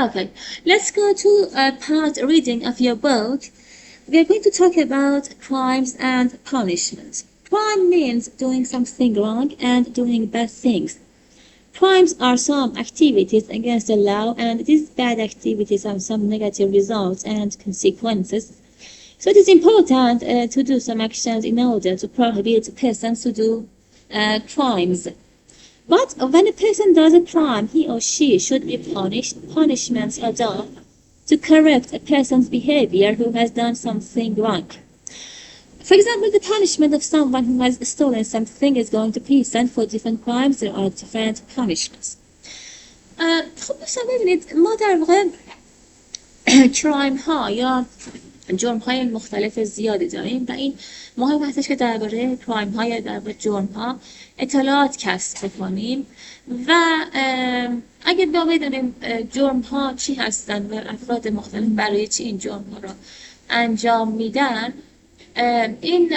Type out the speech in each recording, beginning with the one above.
Okay, let's go to part reading of your book. We are going to talk about crimes and punishments. Crime means doing something wrong and doing bad things. Crimes are some activities against the law, and these bad activities have some negative results and consequences. So it is important to do some actions in order to prohibit persons to do crimes. But when a person does a crime, he or she should be punished. Punishments are done to correct a person's behavior who has done something wrong. For example, the punishment of someone who has stolen something is going to be sent for different crimes. There are different punishments. خب دوستان ببینید ما در واقع کرایم ها یا جرم های مختلف زیادی داریم و این مهم هستش که درباره کرایم ها یا درباره جرم ها اطلاعات کسب بکنیم و اگه بدونیم جرم ها چی هستن و افراد مختلف برای چی این جرم ها را انجام میدن این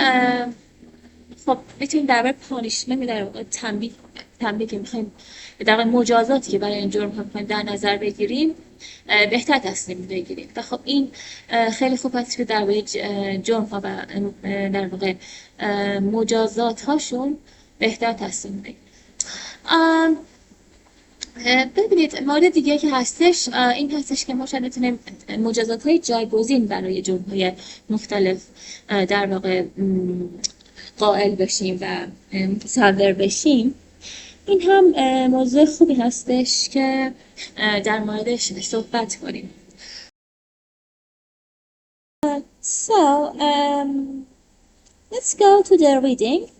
خب میتونیم درباره پانیشمنت در واقع تنبیه که میخوایم در واقع مجازاتی که برای این جرم ها میخوایم در نظر بگیریم بهتر تصمیم بگیریم و خب این خیلی خوب هست که درباره جرم ها و در واقع مجازات هاشون بهتر تصمیم بگیریم. ببینید مورد دیگه که هستش این هستش که ما شاید بتونیم مجازات های جایگزین برای جرم های مختلف در واقع قائل بشیم و متصور بشیم. این هم موضوع خوبی هستش که در موردش صحبت کنیم. So let's go to the reading.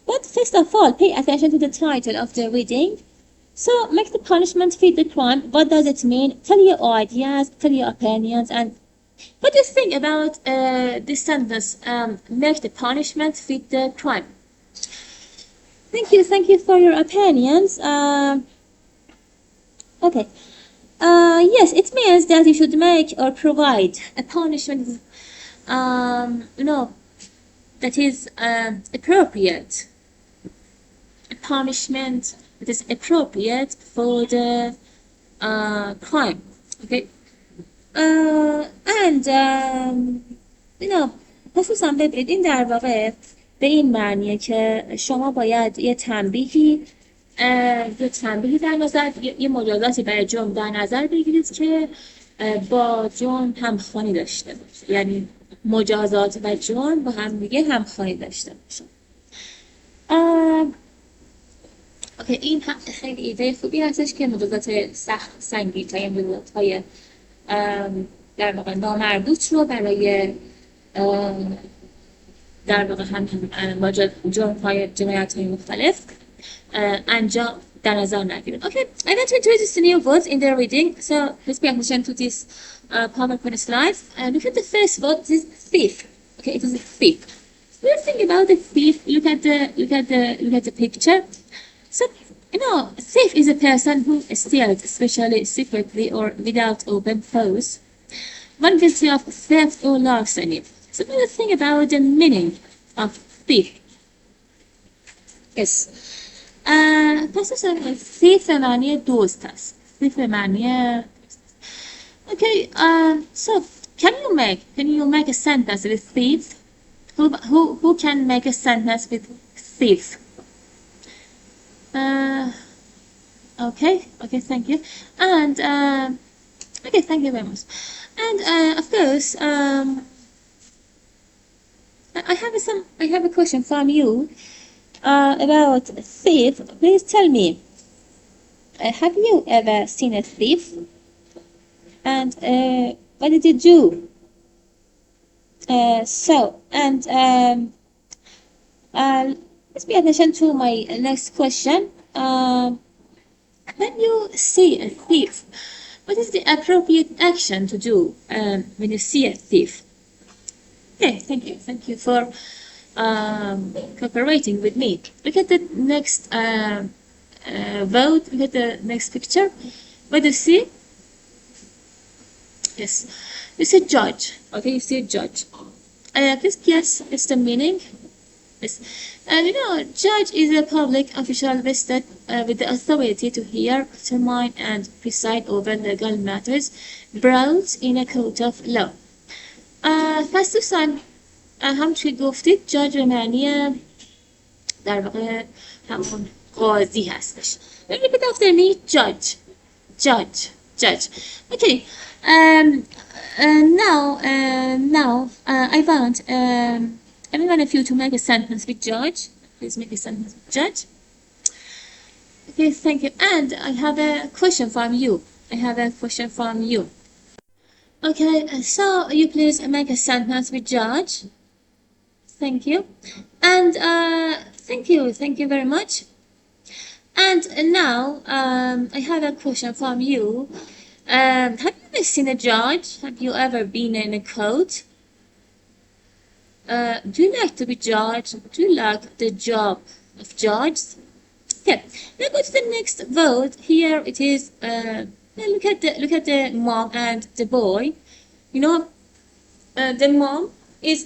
But first of all, pay attention to the title of the reading. So make the punishment fit the crime. What does it mean? Tell your ideas, tell your opinions, and what do you think about this sentence? Make the punishment fit the crime. Thank you for your opinions. Okay. Yes, it means that you should make or provide a punishment, that is appropriate. A punishment that is appropriate for the crime. Okay. And خصوصا ببینید این در واقع به این معنیه که شما باید یه تنبیهی در نظر یه مجازاتی برای جرم در نظر بگیرید که با جرم همخوانی داشته باشه، یعنی مجازات و جرم با هم دیگه همخوانی داشته باشه. اوکی، این خیلی ایده خوبی هستش که مجازات سخت سنگین تا مجازات های در واقع نامربوط رو برای در واقع هم جرم های جنایت های مختلف انجام در نظر نگیرید. Okay, I want to introduce the new words in the reading. So let's pay attention to this PowerPoint slide. Look at the first word. This is thief. Okay, it is a thief. When you think about the thief, look at the picture. So thief is a person who steals, especially secretly or without open pose. One guilty of theft or larceny. So when you think about the meaning of thief, yes. پس thief معنی دزد است. thief معنی Okay, so can you make a sentence with thief? Who can make a sentence with thief? Okay, thank you. And okay, thank you very much. And of course, I have a question from you about thief. Please tell me, have you ever seen a thief? And what did you do? Let's pay attention to my next question. When you see a thief, what is the appropriate action to do when you see a thief? Okay, thank you for cooperating with me. Look at the next vote. Look at the next picture. What do you see? Yes, you see judge. Okay, you see judge. Please guess it's the meaning. Yes. And judge is a public official vested with the authority to hear, determine, and preside over legal matters brought in a court of law. پس دوستان همونطور که گفتید جاج به معنی در واقع همون قاضی هستش. Repeat after me. Judge. Judge. Judge. Okay. Now I want everyone of you to make a sentence with judge. Please make a sentence with judge. Okay, thank you. And I have a question from you. Okay, so you please make a sentence with judge. Thank you. And thank you very much. And now I have a question from you. Have you ever seen a judge? Have you ever been in a court? Do you like to be judged? Do you like the job of judge? Okay, now go to the next vote. Here it is. Look at the mom and the boy. The mom is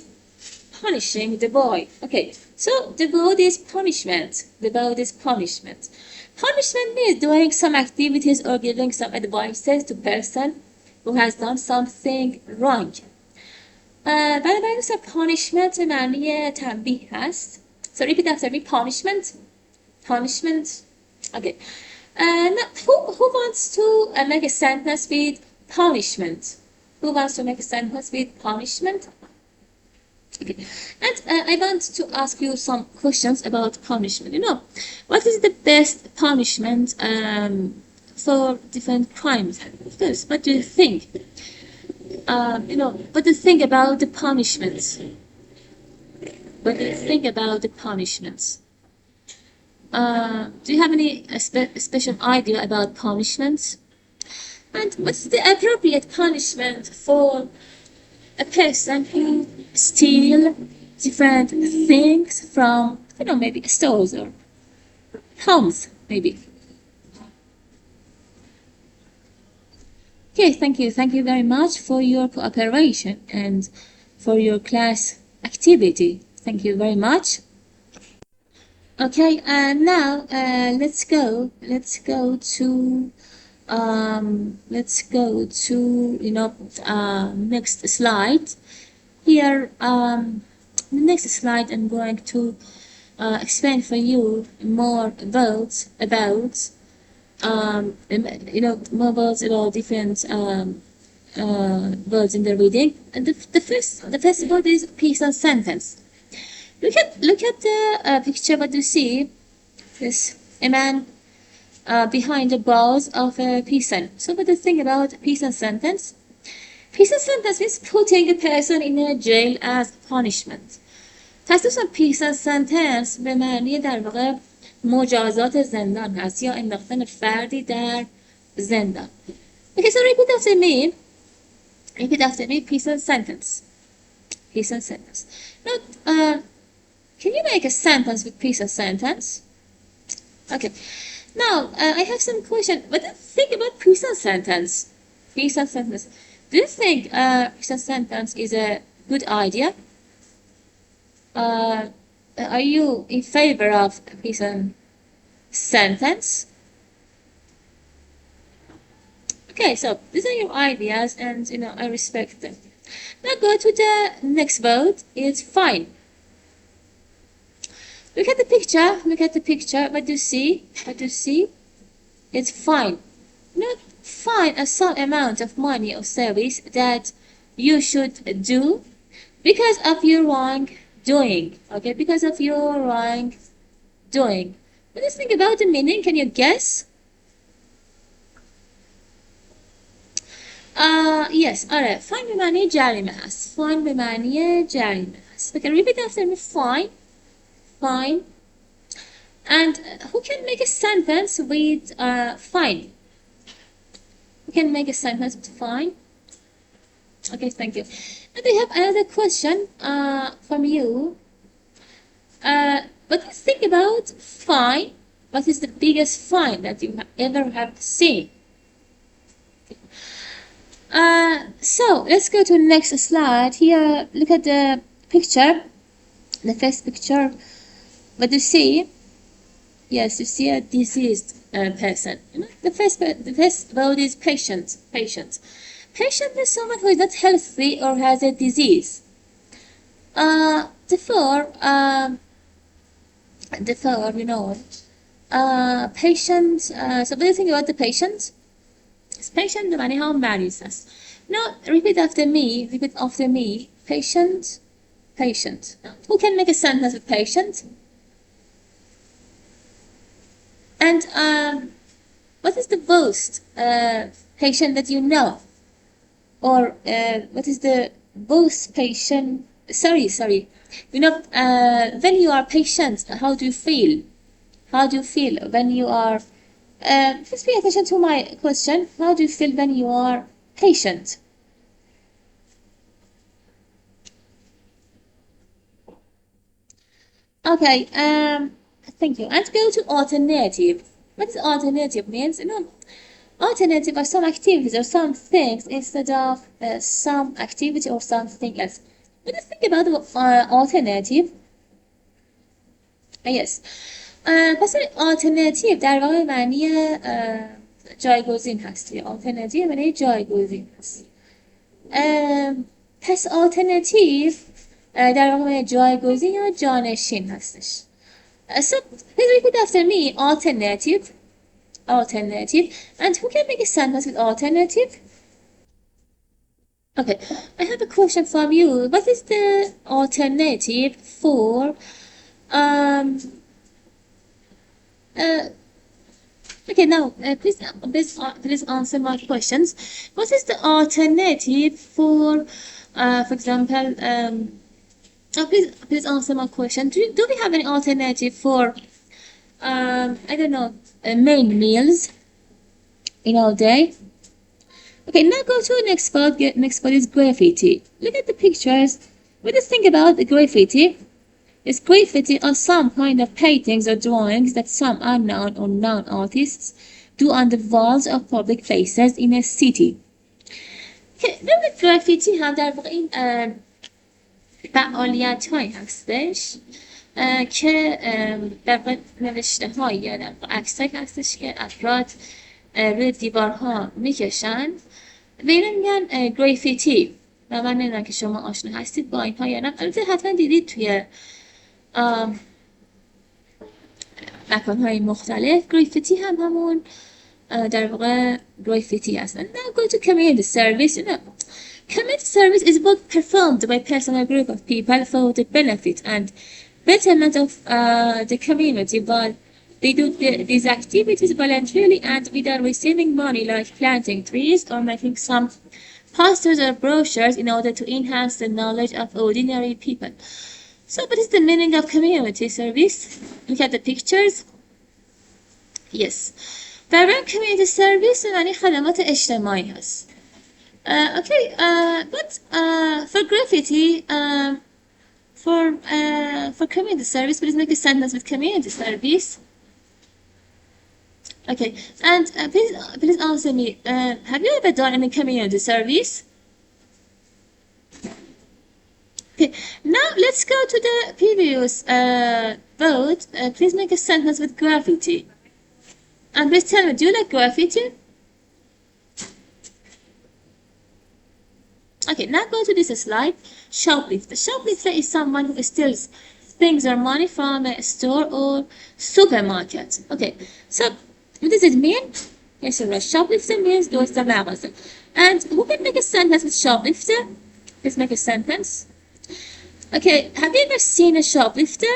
punishing the boy. Okay, so the word is punishment. Punishment means doing some activities or giving some advices to person who has done something wrong. بنابراین punishment به معنی تنبیه هست. So repeat after me. Punishment. Okay. Now, who wants to make a sentence with punishment? Who wants to make a sentence with punishment? Okay. And I want to ask you some questions about punishment. What is the best punishment for different crimes? Of course, what do you think? What do you think about the punishments? Do you have any special idea about punishments? And what's the appropriate punishment for a person who steal different things from, maybe stores or homes, maybe? Okay, thank you very much for your cooperation and for your class activity. Thank you very much. Okay, and now let's go to next slide. Here, the next slide, I'm going to explain for you more words about more words about different words in the reading. And the first word is piece and sentence. Look at the picture. What do you see? This a man behind the bars of a prison. So what do you think about piece and sentence? Piece and sentence means putting a person in a jail as punishment. پس دوستان piece and sentence به معنی در واقع مجازات زندان هست یا انداختن فردی در زندان. Okay, so repeat after me. Piece and sentence. Now, can you make a sentence with piece and sentence? Okay. Now, I have some question. What do you think about piece and sentence? Do you think piece and sentence is a good idea? Are you in favor of piece and sentence? Okay, so these are your ideas, and I respect them. Now go to the next word. It's fine. Look at the picture. What do you see? It's fine. Not fine a some amount of money or service that you should do because of your wrongdoing. Okay, because of your wrongdoing. What do you think about the meaning? Can you guess? Yes. Alright. Fine به معنی جریمه هست. Okay, repeat after me. Fine. And who can make a sentence with fine? Who can make a sentence with fine? Okay, thank you. And I have another question from you. What do you think about fine? What is the biggest fine that you ever have seen? So let's go to the next slide. Here, look at the picture. the first picture, what do you see? Yes, you see a diseased person. The first word is patient. Patient. Patient is someone who is not healthy or has a disease. Therefore, patient. So what do you think about the patient? Patient معنی هم مریض است. Now, repeat after me. Repeat after me. Patient. Patient. Who can make a sentence with patient? And what is the most patient that you know? Or what is the most patient? Sorry. When you are patient, how do you feel? How do you feel when you are? Please pay attention to my question. How do you feel when you are patient? Okay. Thank you. And go to alternative. What does alternative means? Alternative are some activities or some things instead of some activity or something else. When you think about alternative, yes. پس alternative در واقع معنی جایگزین هست. alternative معنی جایگزین هست. پس alternative در واقع معنی جایگزین یا جانشین هستش. So please repeat after me. Alternative. And who can make a sentence with alternative? Okay, I have a question from you. What is the alternative for okay, now please answer my questions. What is the alternative for example, please answer my question. Do we have any alternative for I don't know, main meals in our day? Okay, now go to the next part. Next part is graffiti. Look at the pictures. What do you think about the graffiti? Is graffiti are some kind of paintings or drawings that some unknown or known artists do on the walls of public places in a city. Okay, ببینید graffiti هم در واقع این فعالیت هایی هستش که در واقع نوشته های یا در واقع عکسایی هستش که افراد روی دیوارها میکشن و اینو میگن گرافیتی. و من نمیدونم که شما آشنا هستید با اینها یا نه. البته حتما دیدید توی مکانهای مختلف. گرافیتی هم همون در واقع گرافیتی هستن. Now go to community service. Community service is work performed by personal group of people for the benefit and betterment of the community, but they do these activities voluntarily and without receiving money, like planting trees or making some posters or brochures in order to enhance the knowledge of ordinary people. So what is the meaning of community service? Look at the pictures. Yes. برای community service یعنی خدمات اجتماعی هست. Okay, but for graffiti, for community service, please make a sentence with community service. Okay, and please answer me. Have you ever done any community service? Okay, now let's go to the previous vote. Please make a sentence with graffiti. And please tell me, do you like graffiti? Okay, now go to this slide. Shoplifter. Shoplifter is someone who steals things or money from a store or supermarket. Okay, so what does it mean? Yes, you're right. Shoplifter means دوست مغازه. And who can make a sentence with shoplifter? Let's make a sentence. Okay, have you ever seen a shoplifter?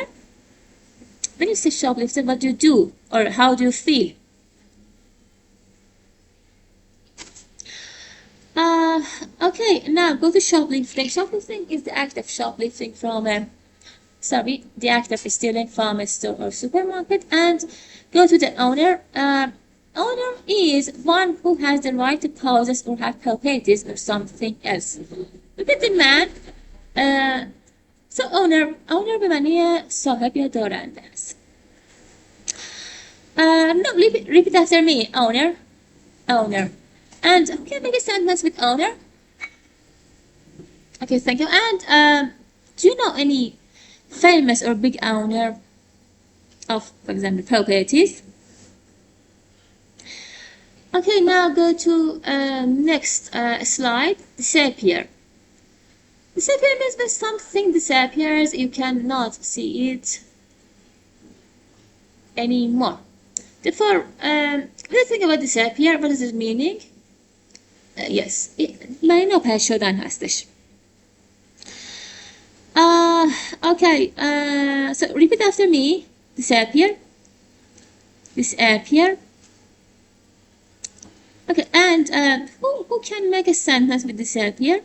When you say shoplifter, what do you do? Or how do you feel? Okay, now go to shoplifting. Shoplifting is the act of shoplifting from the act of stealing from a store or supermarket. And go to the owner. Owner is one who has the right to possess or have properties or something else. Look at the man. So owner به معنی صاحب یا دارنده است. No, repeat after me. Owner. And can I make a sentence with owner? Okay, thank you. And do you know any famous or big owner of, for example, properties. Okay, now go to next slide. Disappear. Disappear means when something disappears, you cannot see it anymore. Therefore, let's think about disappear. What is its meaning? Yes, برای ناپدید شدن هستش. Okay, so repeat after me. Disappear. Disappear. Okay, and who can make a sentence with disappear?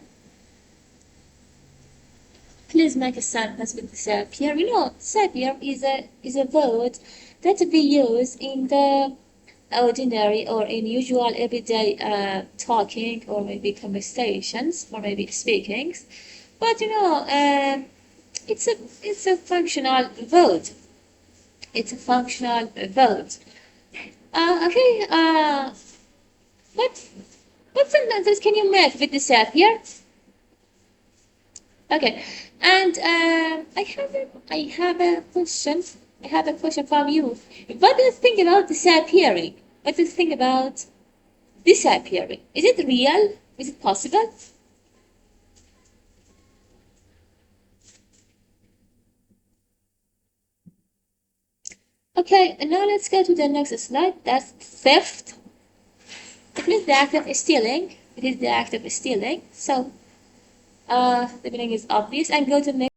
Please make a sentence with disappear. You know, disappear is a word that we use in the ordinary or in usual everyday talking or maybe conversations or maybe speakings. But you know, it's a functional word. It's a functional word. Okay. What sentences can you make with disappear? Okay, and I have a question. I have a question from you. What do you think about disappearing? What do you think about disappearing? Is it real? Is it possible? Okay, and now let's go to the next slide. That's theft. It means the act of stealing. It is the act of stealing. So, the meaning is obvious. And go to the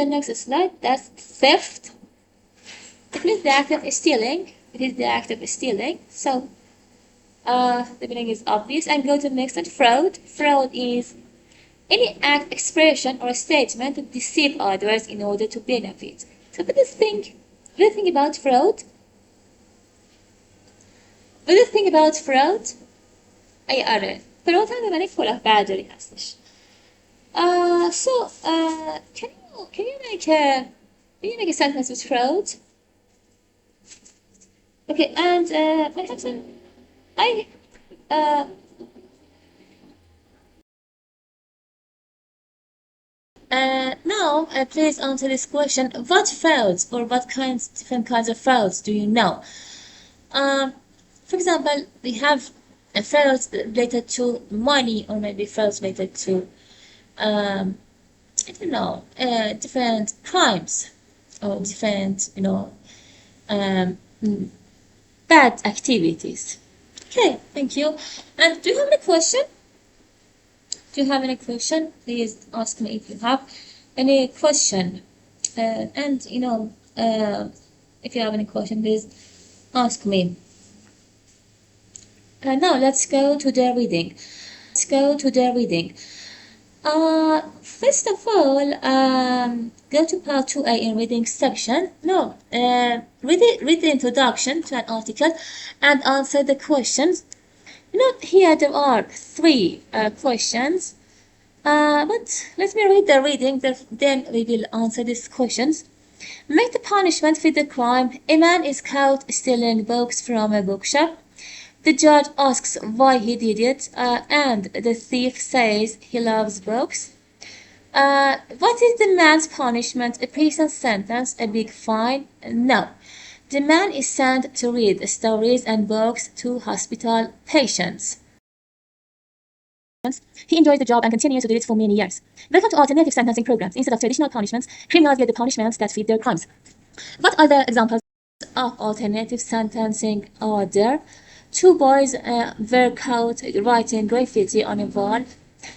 next slide. That's theft. It means the act of stealing. It is the act of stealing. So, the meaning is obvious. And go to the next one. Fraud. Fraud is any act, expression, or statement to deceive others in order to benefit. So, what do you think? What do you think about fraud? What do you think about fraud? آره fraud هم به کلاه برداری هستش. So can you make a sentence with fraud? Okay, and perhaps now please answer this question. What frauds or what different kinds of frauds do you know? For example, we have frauds related to money or maybe frauds related to I don't know, different crimes or different, you know, bad activities. Okay, thank you. And do you have any question? Do you have any question? Please ask me if you have any question. And you know, if you have any question, please ask me. Now let's go to the reading. Let's go to the reading. First of all, go to part 2A in reading section. No, read the introduction to an article and answer the questions. Note here there are 3 questions. But let me read the reading, then we will answer these questions. Make the punishment fit the crime. A man is caught stealing books from a bookshop. The judge asks why he did it, and the thief says he loves books. What is the man's punishment? A prison sentence? A big fine? No. The man is sent to read stories and books to hospital patients. He enjoys the job and continues to do it for many years. Welcome to alternative sentencing programs. Instead of traditional punishments, criminals get the punishments that fit their crimes. What are the examples of alternative sentencing? Are there? 2 boys were caught writing graffiti on a wall.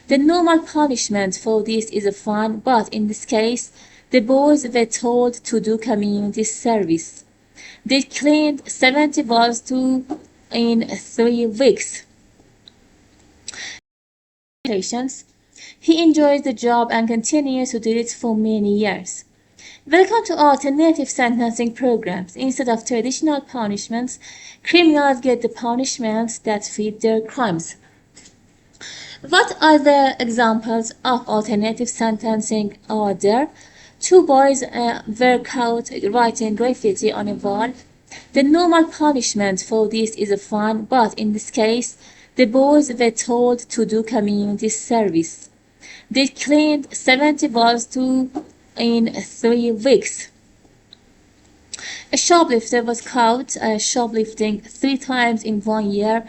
The normal punishment for this is a fine, but in this case, the boys were told to do community service. They cleaned 70 walls in 3 weeks. He enjoys the job and continues to do it for many years. Welcome to alternative sentencing programs. Instead of traditional punishments, criminals get the punishments that fit their crimes. What are the examples of alternative sentencing? Are there? 2 boys were caught writing graffiti on a wall. The normal punishment for this is a fine, but in this case, the boys were told to do community service. They cleaned 70 balls in 3 weeks. A shoplifter was caught shoplifting 3 times in 1 year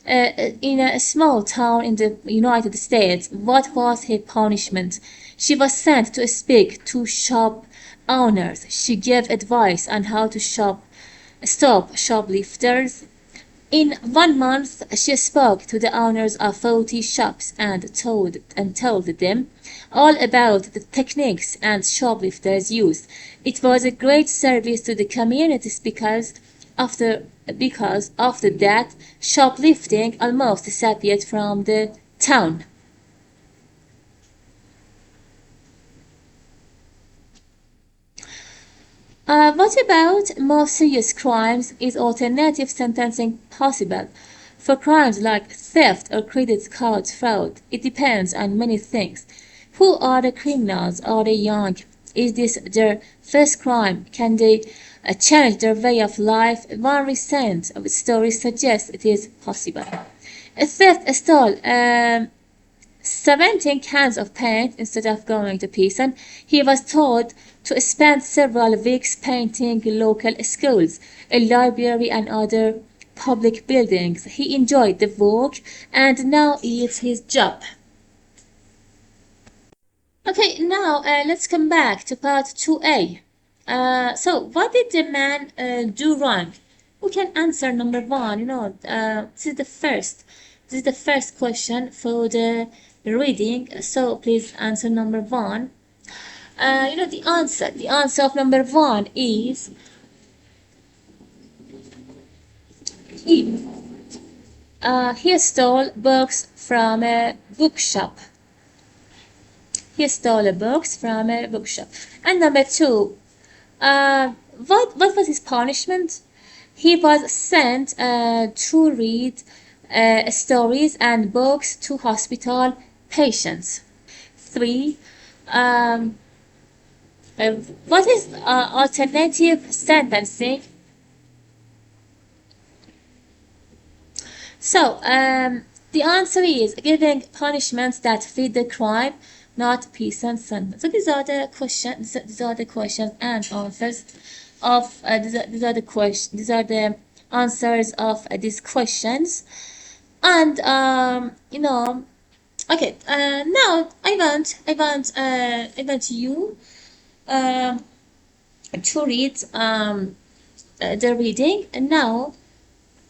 in a small town in the United States. What was her punishment? She was sent to speak to shop owners. She gave advice on how to stop shoplifters. In 1 month, she spoke to the owners of 40 shops and told them all about the techniques and shoplifters use. It was a great service to the communities because after that, shoplifting almost disappeared from the town. What about more serious crimes? Is alternative sentencing possible? For crimes like theft or credit card fraud, it depends on many things. Who are the criminals? Are they young? Is this their first crime? Can they change their way of life? One recent story suggests it is possible. A theft stole 17 cans of paint instead of going to prison. He was told to spend several weeks painting local schools, a library, and other public buildings. He enjoyed the work and now it's his job. Okay, now let's come back to part 2a. So, what did the man do wrong? Who can answer number one? This is the first question for the reading. So, please answer number one. The answer of number one is he. He stole books from a bookshop. He stole books from a bookshop. And number two, what was his punishment? He was sent to read stories and books to hospital patients. Three, um, uh, what is alternative sentencing? So, the answer is giving punishments that fit the crime, not peace and sentence. So these are the questions. These are the questions and answers of these are the questions. These are the answers of these questions. And okay. Now I want you um to read the reading. And now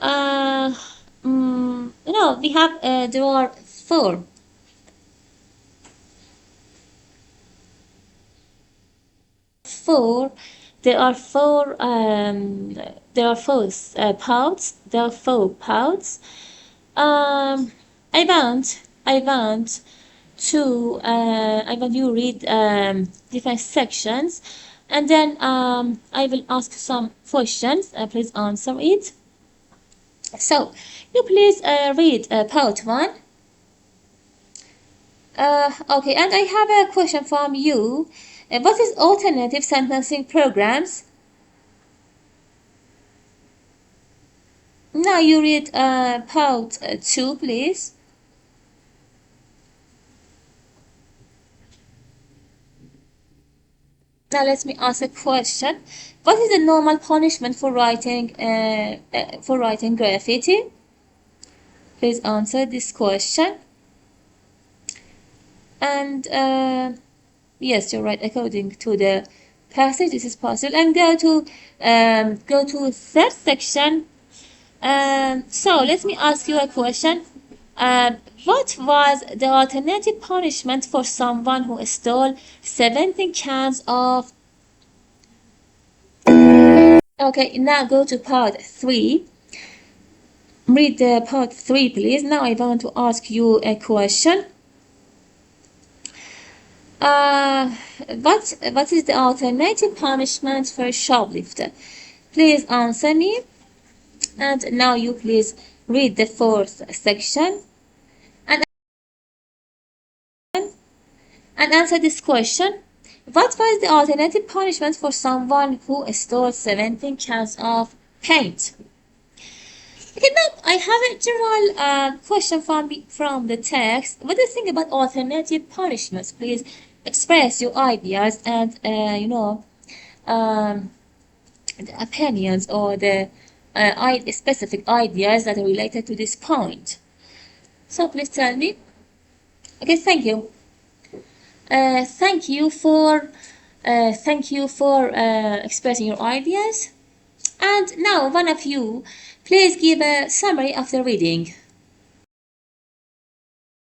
uh we have there are four there are four there are four pouts. There are four pouts. um I want you read different sections, and then I will ask some questions. Please answer it. So you please read part one. Okay, and I have a question from you. What is alternative sentencing programs? Now you read part two, please. Now let me ask a question. What is the normal punishment for writing graffiti? Please answer this question. And yes, you're right. According to the passage, this is possible. And go to third section. So let me ask you a question. What was the alternative punishment for someone who stole 17 cans of? Okay, now go to part three. Read the part three, please. Now I want to ask you a question. What is the alternative punishment for a shoplifter? Please answer me. And now you please read the fourth section and answer this question. What was the alternative punishment for someone who stole 17 cans of paint? Okay, now I have a general question from the text. What do you think about alternative punishments? Please express your ideas and um, the opinions or the specific ideas that are related to this point. So please tell me. Okay, thank you. Thank you for expressing your ideas. And now, one of you, please give a summary of the reading.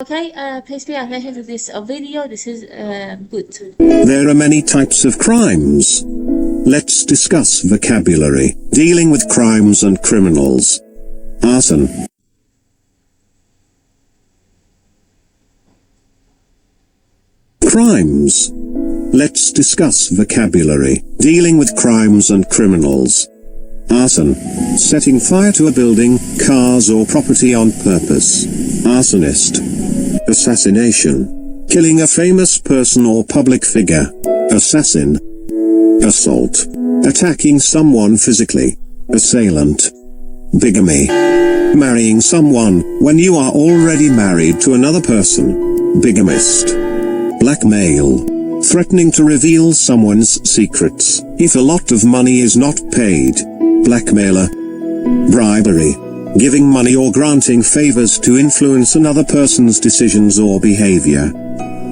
Okay, please pay attention to this video. This is good. There are many types of crimes. Let's discuss vocabulary. Dealing with crimes and criminals. Arson. Crimes. Let's discuss vocabulary. Dealing with crimes and criminals. Arson. Setting fire to a building, cars or property on purpose. Arsonist. Assassination. Killing a famous person or public figure. Assassin. Assault. Attacking someone physically. Assailant. Bigamy. Marrying someone when you are already married to another person. Bigamist. Blackmail. Threatening to reveal someone's secrets if a lot of money is not paid. Blackmailer. Bribery. Giving money or granting favors to influence another person's decisions or behavior.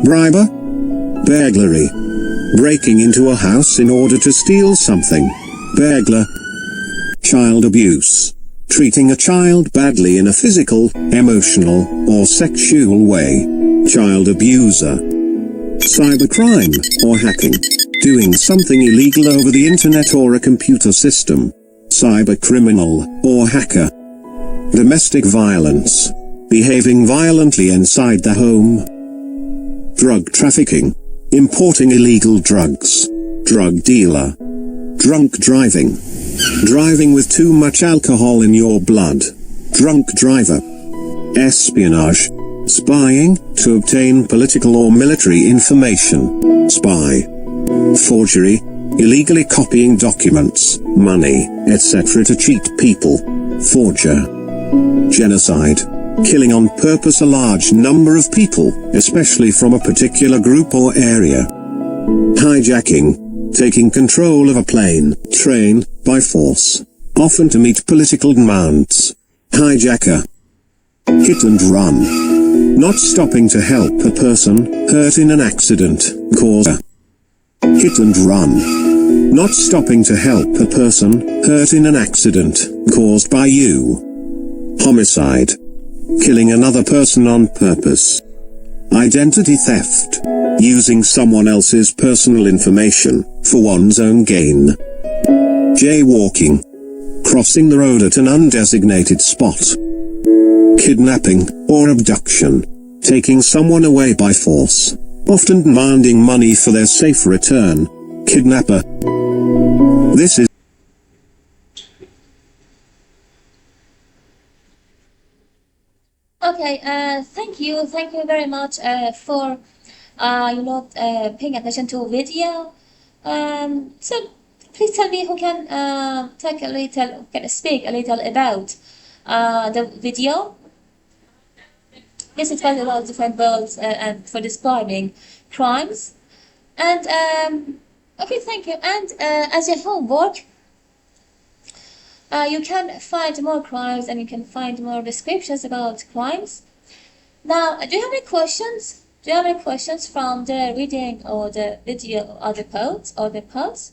Briber. Burglary. Breaking into a house in order to steal something. Burglar. Child abuse. Treating a child badly in a physical, emotional, or sexual way. Child abuser. Cybercrime, or hacking. Doing something illegal over the internet or a computer system. Cybercriminal, or hacker. Domestic violence. Behaving violently inside the home. Drug trafficking. Importing illegal drugs. Drug dealer. Drunk driving. Driving with too much alcohol in your blood. Drunk driver. Espionage. Spying, to obtain political or military information. Spy. Forgery. Illegally copying documents, money, etc. to cheat people. Forger. Genocide. Killing on purpose a large number of people, especially from a particular group or area. Hijacking. Taking control of a plane, train, by force. Often to meet political demands. Hijacker. Hit and run. Not stopping to help a person hurt in an accident, causer. Hit and run. Not stopping to help a person hurt in an accident caused by you. Homicide. Killing another person on purpose. Identity theft. Using someone else's personal information for one's own gain. Jaywalking. Crossing the road at an undesignated spot. Kidnapping, or abduction. Taking someone away by force. Often demanding money for their safe return. Kidnapper. This is Okay, thank you very much for paying attention to video. So please tell me who can speak a little about the video. Yes, it was about different words and for describing crimes. And okay, thank you. And as your homework, you can find more crimes and you can find more descriptions about crimes. Now, do you have any questions? Do you have any questions from the reading or the video or the quotes or the posts?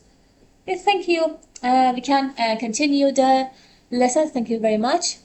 Okay, thank you. We can continue the lesson. Thank you very much.